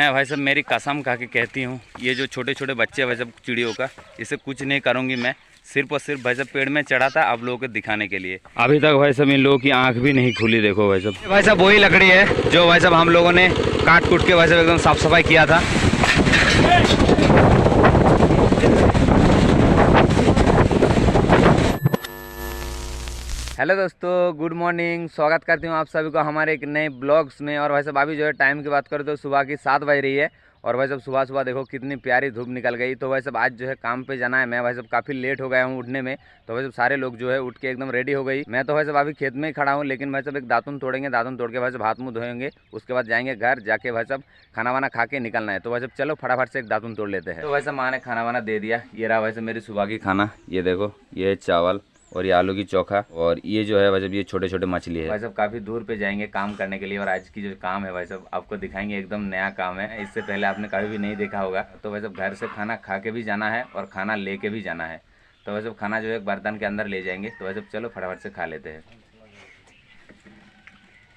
मैं भाई साहब मेरी कसम खा के कहती हूँ, ये जो छोटे छोटे बच्चे भाई साहब चिड़ियों का, इसे कुछ नहीं करूँगी मैं, सिर्फ और सिर्फ भाई साहब पेड़ में चढ़ा था आप लोगों को दिखाने के लिए। अभी तक भाई साहब इन लोगों की आंख भी नहीं खुली। देखो भाई साहब वही लकड़ी है जो भाई साहब हम लोगों ने काट कूट के भाई साहब एकदम साफ सफाई किया था। हेलो दोस्तों, गुड मॉर्निंग। स्वागत करती हूँ आप सभी को हमारे एक नए ब्लॉग्स में। और भाई साहब अभी जो है टाइम की बात करें तो सुबह की 7 बज रही है। और भाई साहब सुबह सुबह देखो कितनी प्यारी धूप निकल गई। तो भाई साहब आज जो है काम पे जाना है। मैं भाई साहब काफ़ी लेट हो गया हूँ उठने में। तो भाई साहब सारे लोग जो है उठ के एकदम रेडी हो गई। मैं तो भाई साहब अभी खेत में ही खड़ा हूँ, लेकिन भाई साहब एक दातुन तोड़ेंगे, दातुन तोड़ के भाई साहब हाथ मुँह धोएंगे, उसके बाद जाएंगे घर, जाके भाई साहब खाना वाना खा के निकलना है। तो भाई साहब चलो फटाफट से एक दातुन तोड़ लेते हैं। तो भाई साहब माँ ने खाना वाना दे दिया। ये रहा भाई साहब मेरी सुबह की खाना। ये देखो, ये चावल और ये आलू की चोखा, और ये जो है भाई साहब ये छोटे छोटे मछली है। भाई साहब काफ़ी दूर पे जाएंगे काम करने के लिए, और आज की जो काम है भाई साहब आपको दिखाएंगे, एकदम नया काम है, इससे पहले आपने कभी भी नहीं देखा होगा। तो भाई साहब घर से खाना खा के भी जाना है और खाना लेके भी जाना है। तो भाई साहब खाना जो है एक बर्तन के अंदर ले जाएंगे। तो भाई साहब चलो फटाफट से खा लेते हैं।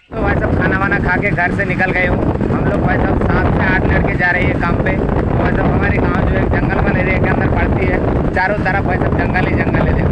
तो भाई साहब खाना वाना खा के घर से निकल गए हूँ हम लोग। भाई साहब 7 से 8 लड़के जा रहे हैं काम पे। तो भाई साहब हमारे गाँव जो है जंगल वाले एरिया के अंदर पड़ती है, चारों तरफ भाई साहब जंगल ही जंगल है। देखो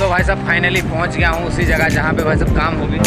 भाई साहब फाइनली पहुंच गया हूं उसी जगह जहां पे भाई साहब काम होगी।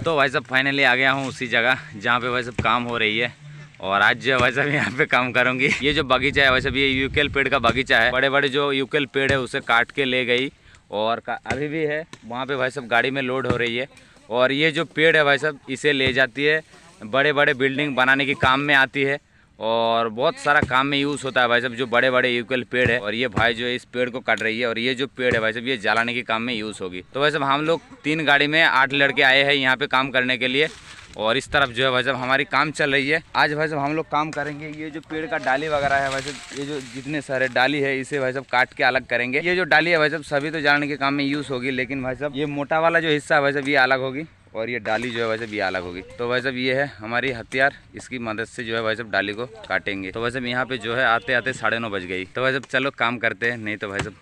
तो भाई साहब फाइनली आ गया हूं उसी जगह जहां पे भाई साहब काम हो रही है। और आज जो है भाई साहब यहाँ पे काम करूंगी। ये जो बगीचा है भाई साहब ये यूकेल पेड़ का बगीचा है। बड़े बड़े जो यूकेल पेड़ है उसे काट के ले गई, और अभी भी है वहाँ पे भाई साहब गाड़ी में लोड हो रही है। और ये जो पेड़ है भाई साहब इसे ले जाती है, बड़े बड़े बिल्डिंग बनाने के काम में आती है, और बहुत सारा काम में यूज़ होता है भाई साहब जो बड़े बड़े यूकेल पेड़ है। और ये भाई जो है इस पेड़ को काट रही है, और ये जो पेड़ है भाई साहब ये जलाने के काम में यूज़ होगी। तो भाई साहब हम लोग 3 गाड़ी में 8 लड़के आए हैं यहाँ पे काम करने के लिए। और इस तरफ जो है भाई साहब हमारी काम चल रही है। आज भाई साहब हम लोग काम करेंगे, ये जो पेड़ का डाली वगैरह है भाई साहब, ये जो जितने सारे डाली है इसे भाई साहब काट के अलग करेंगे। ये जो डाली है भाई साहब सभी तो जलाने के काम में यूज़ होगी, लेकिन भाई साहब ये मोटा वाला जो हिस्सा है भाई साहब ये अलग होगी, और ये डाली जो है भाई साहब ये अलग होगी। तो भाई साहब ये है हमारी हथियार, इसकी मदद से जो है भाई साहब डाली को काटेंगे। तो भाई साहब यहाँ पे जो है आते आते 9:30 बज गई। तो भाई साहब चलो काम करते हैं, नहीं तो भाई साहब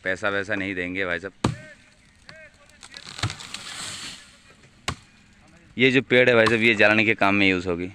पैसा वैसा नहीं देंगे भाई साहब। ये जो पेड़ है भाई साहब ये जलाने के काम में यूज़ होगी।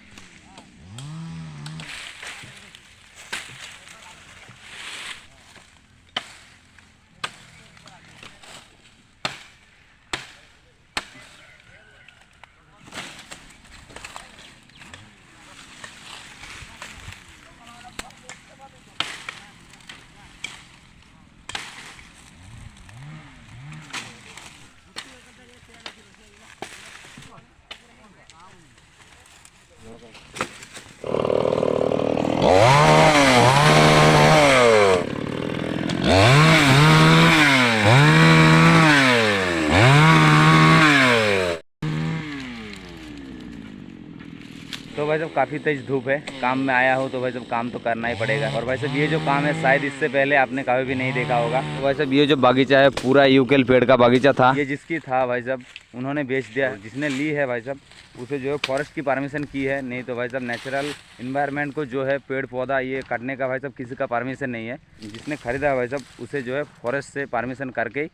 तो भाई साहब काफ़ी तेज धूप है, काम में आया हो तो भाई साहब काम तो करना ही पड़ेगा। और भाई साहब ये जो काम है शायद इससे पहले आपने कभी भी नहीं देखा होगा। तो भाई साहब ये जो बागीचा है पूरा यूकेल पेड़ का बागीचा था। ये जिसकी था भाई साहब उन्होंने बेच दिया। जिसने ली है भाई साहब उसे जो है फॉरेस्ट की परमिशन की है, नहीं तो भाई साहब नेचुरल इन्वायरमेंट को जो है पेड़ पौधा ये काटने का भाई साहब किसी का परमिशन नहीं है। जिसने खरीदा है भाई साहब उसे जो है फॉरेस्ट से परमिशन करके ही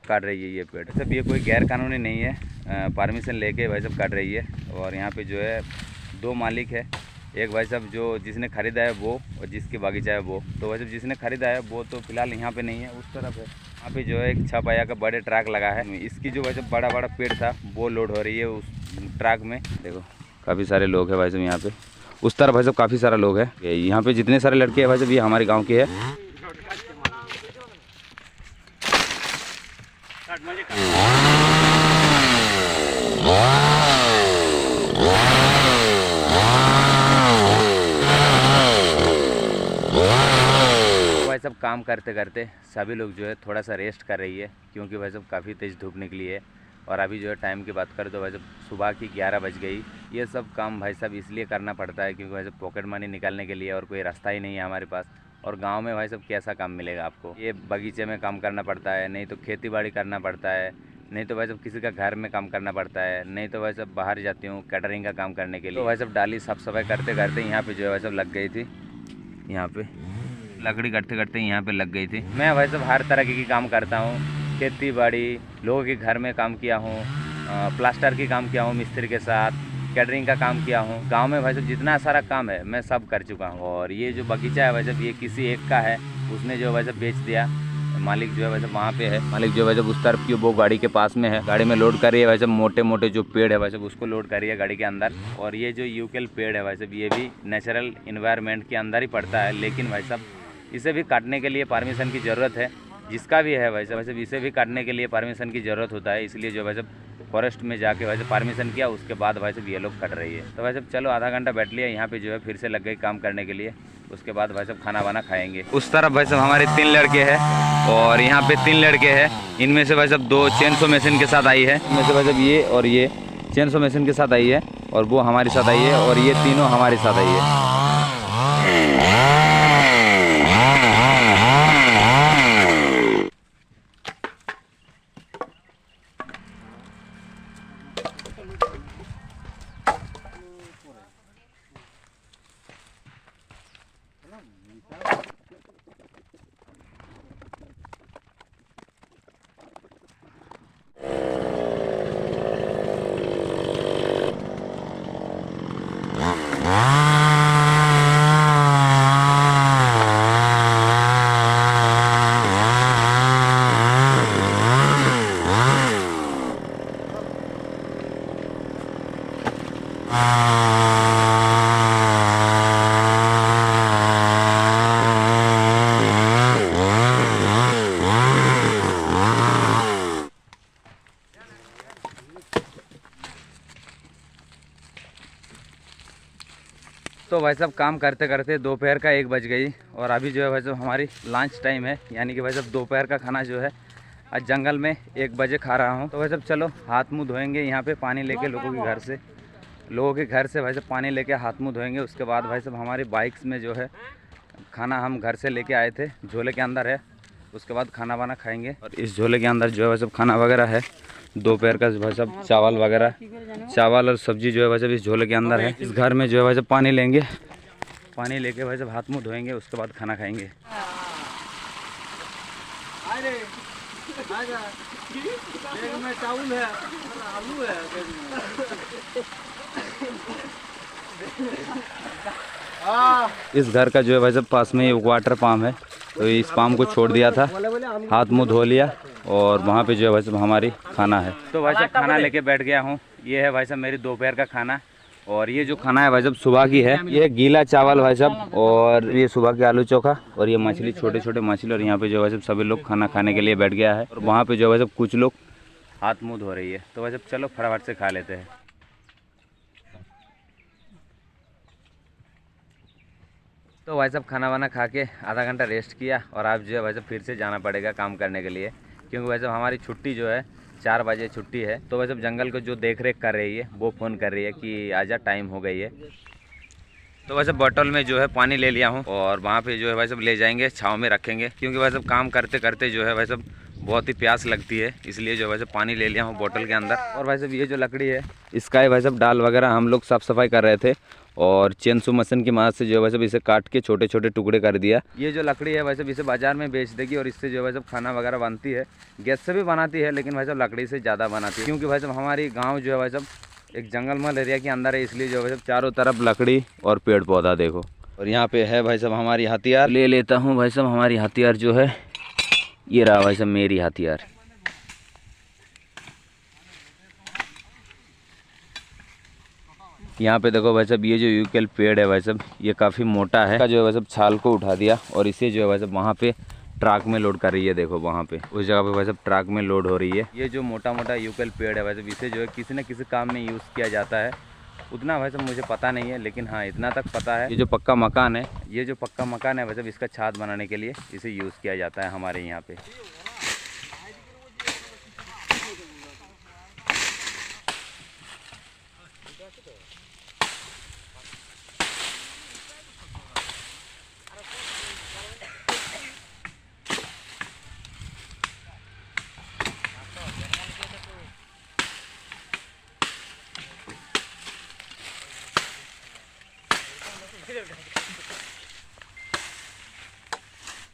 काट रही है ये पेड़। सब ये कोई गैर कानूनी नहीं है, परमिशन लेके भाई साहब काट रही है। और यहाँ पे जो है 2 मालिक है, एक भाई साहब जो जिसने ख़रीदा है वो, और जिसकी बागीचा है वो। तो भाई साहब जिसने ख़रीदा है वो तो फिलहाल यहाँ पे नहीं है, उस तरफ है। यहाँ पे जो है एक 6 पहिया का बड़े ट्रक लगा है, इसकी जो भाई साहब बड़ा बड़ा पेड़ था वो लोड हो रही है उस ट्रक में। देखो काफ़ी सारे लोग हैं भाई साहब यहाँ पे, उस तरफ भाई साहब काफ़ी सारा लोग है। यहाँ पे जितने सारे लड़के हैं भाई साहब ये हमारे गाँव के है। भाई साहब काम करते करते सभी लोग जो है थोड़ा सा रेस्ट कर रही है, क्योंकि भाई साहब काफ़ी तेज़ धूप निकली है। और अभी जो है टाइम की बात करें तो भाई साहब सुबह की 11 बज गई। ये सब काम भाई साहब इसलिए करना पड़ता है क्योंकि भाई साहब पॉकेट मनी निकालने के लिए और कोई रास्ता ही नहीं है हमारे पास। और गांव में भाई साहब कैसा काम मिलेगा आपको, ये बगीचे में काम करना पड़ता है, नहीं तो खेती बाड़ी करना पड़ता है, नहीं तो भाई साहब किसी का घर में काम करना पड़ता है, नहीं तो भाई साहब बाहर जाती हूँ कैटरिंग का काम करने के लिए। तो भाई साहब डाली साफ सफाई करते करते यहाँ पे जो है भाई साहब लग गई थी, यहाँ पे लकड़ी करते करते यहाँ पे लग गई थी। मैं भाई साहब हर तरह की काम करता हूँ, खेती बाड़ी, लोगों के घर में काम किया हूँ, प्लास्टर की काम किया हूँ मिस्त्री के साथ, कैटरिंग का काम किया हूँ। गांव में भाई साहब जितना सारा काम है मैं सब कर चुका हूँ। और ये जो बगीचा है भाई साहब ये किसी एक का है, उसने जो भाई साहब बेच दिया। मालिक जो है भाई साहब वहाँ पे है, मालिक जो है भाई साहब उस तरफ की वो गाड़ी के पास में है, गाड़ी में लोड कर रही है भाई साहब मोटे मोटे जो पेड़ है भाई साहब उसको लोड कर रही है गाड़ी के अंदर। और ये जो यूकेल पेड़ है भाई साहब ये भी नेचुरल इन्वायरमेंट के अंदर ही पड़ता है, लेकिन भाई साहब इसे भी काटने के लिए परमिशन की ज़रूरत है। जिसका भी है भाई साहब इसे भी काटने के लिए परमिशन की ज़रूरत होता है, इसलिए जो भाई साहब फॉरेस्ट में जाके भाई साहब परमिशन किया, उसके बाद भाई साहब ये लोग कट रही है। तो भाई साहब चलो आधा घंटा बैठ लिया यहाँ पे जो है, फिर से लग गई काम करने के लिए। उसके बाद भाई साहब खाना वाना खाएंगे। उस तरफ भाई साहब हमारे 3 लड़के हैं और यहाँ पे 3 लड़के हैं। इनमें से भाई साहब 2 चेनसो मशीन के साथ आई है, इनमें से भाई साहब ये और ये चेनसो मशीन के साथ आई है, और वो हमारे साथ आई है, और ये तीनों हमारे साथ आई है। तो भाई साहब काम करते करते दोपहर का 1 बज गई, और अभी जो है भाई साहब हमारी लंच टाइम है, यानी कि भाई साहब दोपहर का खाना जो है आज जंगल में 1 बजे खा रहा हूँ। तो भाई साहब चलो हाथ मुँह धोएंगे, यहाँ पे पानी लेके लोगों के घर से भाई साहब पानी लेके हाथ मुँह धोएंगे। उसके बाद भाई साहब हमारी बाइक्स में जो है खाना हम घर से लेके आए थे, झोले के अंदर है। उसके बाद खाना वाना खाएंगे, और इस झोले के अंदर जो है भाई साहब खाना वगैरह है, दोपहर का भाई साहब चावल वगैरह, चावल और सब्जी जो है भाई साहब इस झोले के अंदर है। इस घर में जो है भाई साहब पानी लेंगे, पानी लेके भाई साहब हाथ मुँह धोएंगे, उसके बाद खाना खाएंगे। इस घर का जो है भाई साहब पास में एक वाटर पाम्प है, तो इस पाम्प को छोड़ दिया था, हाथ मुंह धो लिया, और वहाँ पे जो है भाई साहब हमारी खाना है। तो भाई साहब खाना लेके बैठ गया हूँ। ये है भाई साहब मेरी दोपहर का खाना, और ये जो खाना है भाई साहब सुबह की है। ये गीला चावल भाई साहब, और ये सुबह के आलू चोखा, और ये मछली, छोटे छोटे मछली। और यहाँ पे जो भाई साहब सभी लोग खाना खाने के लिए बैठ गया है, और वहाँ पे जो भाई साहब कुछ लोग हाथ मुँह धो रही है। तो भाई साहब चलो फटाफट से खा लेते हैं। तो भाई साहब खाना वाना खा के आधा घंटा रेस्ट किया, और अब जो है भाई साहब फिर से जाना पड़ेगा काम करने के लिए, क्योंकि भाई साहब हमारी छुट्टी जो है 4 बजे छुट्टी है। तो भाई साहब जंगल को जो देख रेख कर रही है वो फ़ोन कर रही है कि आजा, टाइम हो गई है। तो भाई साहब बोतल में जो है पानी ले लिया हूँ, और वहाँ पे जो है भाई साहब ले जाएंगे, छाँव में रखेंगे, क्योंकि भाई साहब काम करते करते जो है भाई साहब बहुत ही प्यास लगती है, इसलिए जो भाई साहब पानी ले लिया हूँ बोतल के अंदर। और भाई साहब ये जो लकड़ी है इसका ही भाई साहब डाल वगैरह हम लोग साफ़ सफाई कर रहे थे, और चेनसो मशीन की मदद से जो है भाई साहब इसे काट के छोटे छोटे टुकड़े कर दिया। ये जो लकड़ी है भाई साहब इसे बाजार में बेच देगी, और इससे जो है भाई साहब खाना वगैरह बनती है। गैस से भी बनाती है, लेकिन भाई साहब लकड़ी से ज़्यादा बनाती है, क्योंकि भाई साहब हमारी गाँव जो है भाई साहब एक जंगलमहल एरिया के अंदर है, इसलिए जो है भाई साहब चारों तरफ लकड़ी और पेड़ पौधा देखो। और यहाँ पे है भाई साहब हमारी हथियार, ले लेता हूँ भाई साहब हमारी हथियार जो है, ये रहा भाई साहब मेरी हथियार। यहाँ पे देखो भाई साहब ये जो यूकेल पेड़ है भाई साहब ये काफ़ी मोटा है, जो है भाई साहब छाल को उठा दिया, और इसे जो है भाई साहब वहाँ पे ट्रक में लोड कर रही है। देखो वहाँ पे उस जगह पे भाई साहब ट्रक में लोड हो रही है। ये जो मोटा मोटा यूकेल पेड़ है भाई साहब इसे जो है किसी न किसी काम में यूज़ किया जाता है, उतना भाई साहब मुझे पता नहीं है, लेकिन हाँ इतना तक पता है, ये जो पक्का मकान है, ये जो पक्का मकान है भाई साहब, इसका छात बनाने के लिए इसे यूज़ किया जाता है हमारे यहाँ पे।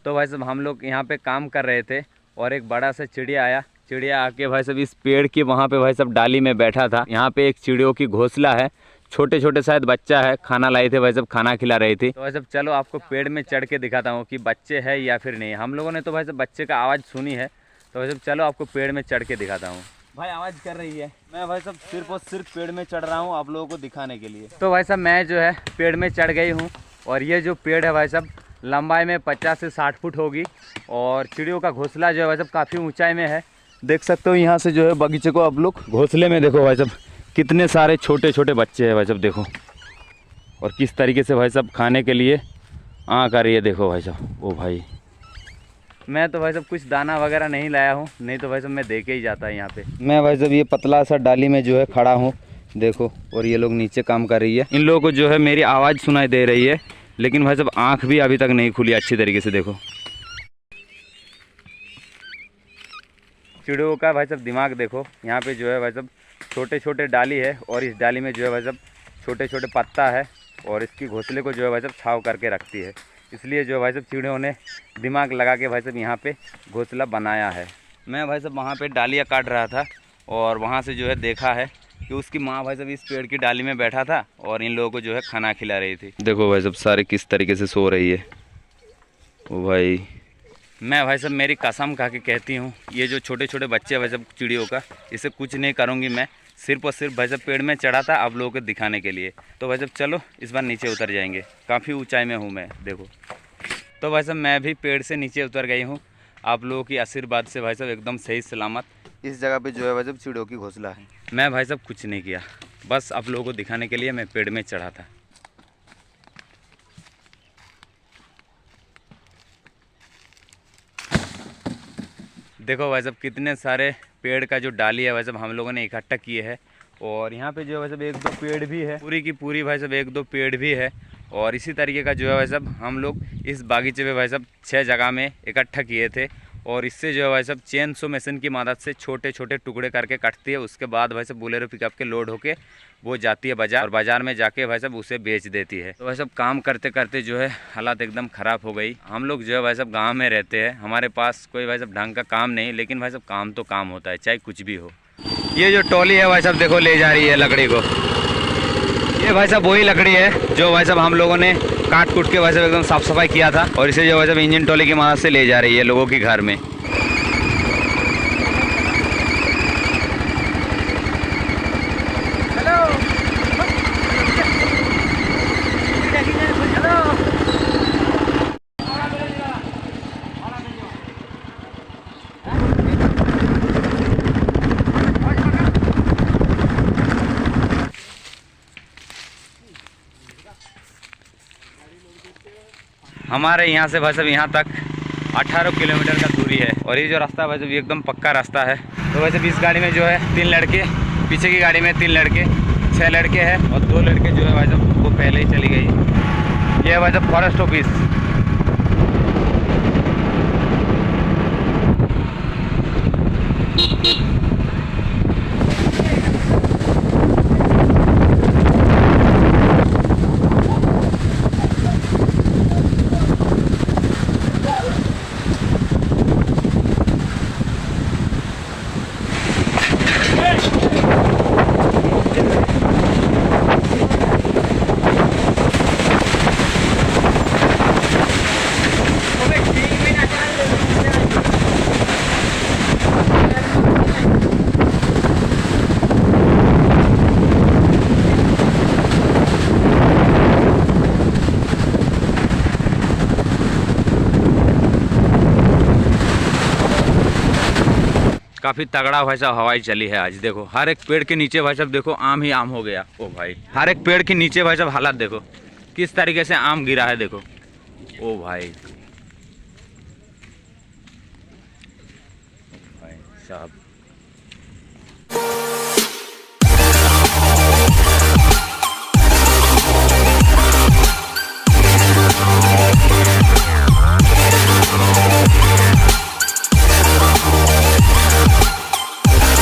तो भाई साहब हम लोग यहाँ पे काम कर रहे थे और एक बड़ा सा चिड़िया आया। चिड़िया आके भाई साहब इस पेड़ की वहाँ पे भाई साहब डाली में बैठा था। यहाँ पे एक चिड़ियों की घोंसला है, छोटे छोटे शायद बच्चा है, खाना लाई थे भाई साहब, खाना खिला रही थी। तो भाई साहब चलो आपको पेड़ में चढ़ के दिखाता हूँ कि बच्चे है या फिर नहीं। हम लोगों ने तो भाई साहब बच्चे का आवाज़ सुनी है, तो भाई साहब चलो आपको पेड़ में चढ़ के दिखाता हूँ। भाई आवाज़ कर रही है, मैं भाई साहब सिर्फ और सिर्फ पेड़ में चढ़ रहा हूँ आप लोगों को दिखाने के लिए। तो भाई साहब मैं जो है पेड़ में चढ़ गई हूँ और ये जो पेड़ है भाई साहब लंबाई में 50 से 60 फुट होगी और चिड़ियों का घोंसला जो है भाई साहब काफ़ी ऊंचाई में है। देख सकते हो यहाँ से जो है बगीचे को आप लोग। घोंसले में देखो भाई साहब कितने सारे छोटे छोटे बच्चे हैं भाई साहब, देखो। और किस तरीके से भाई साहब खाने के लिए आँख आ रही है, देखो भाई साहब। ओ भाई मैं तो भाई साहब कुछ दाना वगैरह नहीं लाया हूँ, नहीं तो भाई साहब मैं दे के ही जाता है यहाँ पे। मैं भाई साहब ये पतला सा डाली में जो है खड़ा हूँ, देखो। और ये लोग नीचे काम कर रही है। इन लोगों को जो है मेरी आवाज़ सुनाई दे रही है, लेकिन भाई साहब आँख भी अभी तक नहीं खुली अच्छी तरीके से, देखो। चिड़ियों का भाई साहब दिमाग देखो। यहाँ पे जो है भाई साहब छोटे छोटे डाली है और इस डाली में जो है भाई साहब छोटे छोटे पत्ता है और इसकी घोंसले को जो है भाई साहब छाव करके रखती है। इसलिए जो भाई साहब चिड़ियों ने दिमाग लगा के भाई साहब यहाँ पे घोंसला बनाया है। मैं भाई साहब वहाँ पे डालियाँ काट रहा था और वहाँ से जो है देखा है कि उसकी माँ भाई साहब इस पेड़ की डाली में बैठा था और इन लोगों को जो है खाना खिला रही थी। देखो भाई साहब सारे किस तरीके से सो रही है। ओ भाई मैं भाई साहब मेरी कसम खा के कहती हूँ, ये जो छोटे छोटे बच्चे भाई साहब चिड़ियों का, इसे कुछ नहीं करूँगी मैं। सिर्फ और सिर्फ भाई साहब पेड़ में चढ़ा था आप लोगों को दिखाने के लिए। तो भाई साहब चलो इस बार नीचे उतर जाएंगे, काफ़ी ऊंचाई में हूँ मैं, देखो। तो भाई साहब मैं भी पेड़ से नीचे उतर गई हूँ आप लोगों की आशीर्वाद से भाई साहब, एकदम सही सलामत। इस जगह पे जो है भाई साहब चिड़ियों की घोंसला है। मैं भाई साहब कुछ नहीं किया, बस आप लोगों को दिखाने के लिए मैं पेड़ में चढ़ा था। देखो भाई साहब कितने सारे पेड़ का जो डाली है भाई साहब हम लोगों ने इकट्ठा किए है। और यहाँ पे जो है भाई साहब एक दो पेड़ भी है, पूरी की पूरी भाई साहब एक दो पेड़ भी है। और इसी तरीके का जो है भाई साहब हम लोग इस बागीचे पे भाई साहब 6 जगह में इकट्ठा किए थे। और इससे जो है भाई साहब चेन सो मशीन की मदद से छोटे छोटे टुकड़े करके कटती है। उसके बाद भाई साहब बोलेरो पिकअप के लोड होके वो जाती है बाज़ार और बाज़ार में जाके भाई साहब उसे बेच देती है। तो भाई साहब काम करते करते जो है हालात एकदम ख़राब हो गई। हम लोग जो है भाई साहब गांव में रहते हैं, हमारे पास कोई भाई साहब ढंग का काम नहीं, लेकिन भाई साहब काम तो काम होता है, चाहे कुछ भी हो। ये जो टॉली है भाई साहब देखो ले जा रही है लकड़ी को। ये भाई साहब वही लकड़ी है जो भाई साहब हम लोगों ने काट कूट के भाई साहब एकदम साफ़ सफाई किया था और इसे जो भाई साहब इंजन टॉली की मदद से ले जा रही है लोगों के घर में। हमारे यहाँ से भाई साहब यहाँ तक 18 किलोमीटर का दूरी है और ये जो रास्ता भाई साहब एकदम पक्का रास्ता है। तो वैसे भी इस गाड़ी में जो है 3 लड़के, पीछे की गाड़ी में 3 लड़के, 6 लड़के हैं और 2 लड़के जो है भाई साहब वो पहले ही चली गई। ये है भाई साहब फॉरेस्ट ऑफिस। काफ़ी तगड़ा भाई साहब हवाई चली है आज। देखो हर एक पेड़ के नीचे भाई साहब देखो आम ही आम हो गया। ओ भाई हर एक पेड़ के नीचे भाई साहब हालात देखो किस तरीके से आम गिरा है। देखो ओ भाई साहब